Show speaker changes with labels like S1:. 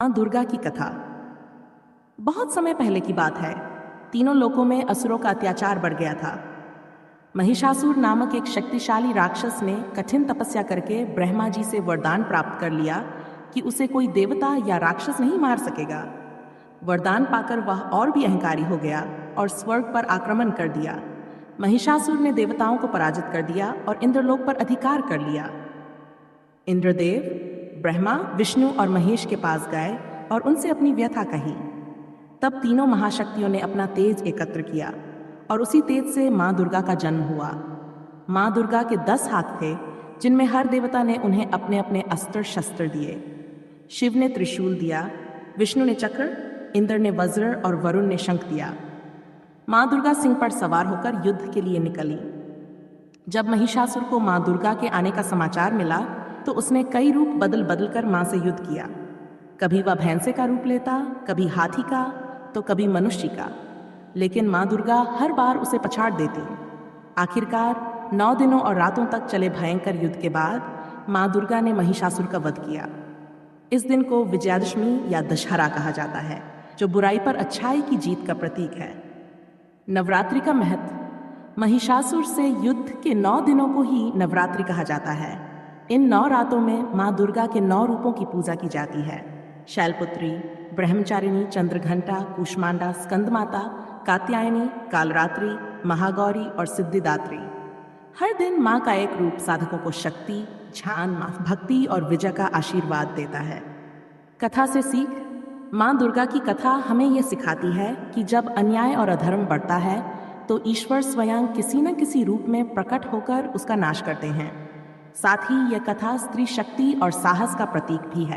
S1: मां दुर्गा की कथा। बहुत समय पहले की बात है। तीनों लोकों में असुरों का अत्याचार बढ़ गया था। महिषासुर नामक एक शक्तिशाली राक्षस ने कठिन तपस्या करके ब्रह्मा जी से वरदान प्राप्त कर लिया कि उसे कोई देवता या राक्षस नहीं मार सकेगा। वरदान पाकर वह और भी अहंकारी हो गया और स्वर्ग पर आक्रमण कर दिया। महिषासुर ने देवताओं को पराजित कर दिया और इंद्रलोक पर अधिकार कर लिया। इंद्रदेव ब्रह्मा, विष्णु और महेश के पास गए और उनसे अपनी व्यथा कही। तब तीनों महाशक्तियों ने अपना तेज एकत्र किया और उसी तेज से मां दुर्गा का जन्म हुआ। मां दुर्गा के 10 हाथ थे, जिनमें हर देवता ने उन्हें अपने अपने अस्त्र शस्त्र दिए। शिव ने त्रिशूल दिया, विष्णु ने चक्र, इंद्र ने वज्र और वरुण ने शंख दिया। मां दुर्गा सिंह पर सवार होकर युद्ध के लिए निकली। जब महिषासुर को मां दुर्गा के आने का समाचार मिला तो उसने कई रूप बदल बदल कर मां से युद्ध किया। कभी वह भैंसे का रूप लेता, कभी हाथी का, तो कभी मनुष्य का, लेकिन मां दुर्गा हर बार उसे पछाड़ देती। आखिरकार 9 दिनों और रातों तक चले भयंकर युद्ध के बाद मां दुर्गा ने महिषासुर का वध किया। इस दिन को विजयादशमी या दशहरा कहा जाता है, जो बुराई पर अच्छाई की जीत का प्रतीक है। नवरात्रि का महत्व। महिषासुर से युद्ध के 9 दिनों को ही नवरात्रि कहा जाता है। इन 9 रातों में मां दुर्गा के 9 रूपों की पूजा की जाती है। शैलपुत्री, ब्रह्मचारिणी, चंद्रघंटा, कूष्मांडा, स्कंदमाता, कात्यायनी, कालरात्रि, महागौरी और सिद्धिदात्री। हर दिन मां का एक रूप साधकों को शक्ति, ध्यान, भक्ति और विजय का आशीर्वाद देता है। कथा से सीख। मां दुर्गा की कथा हमें यह सिखाती है कि जब अन्याय और अधर्म बढ़ता है तो ईश्वर स्वयं किसी न किसी रूप में प्रकट होकर उसका नाश करते हैं। साथ ही यह कथा स्त्री शक्ति और साहस का प्रतीक भी है।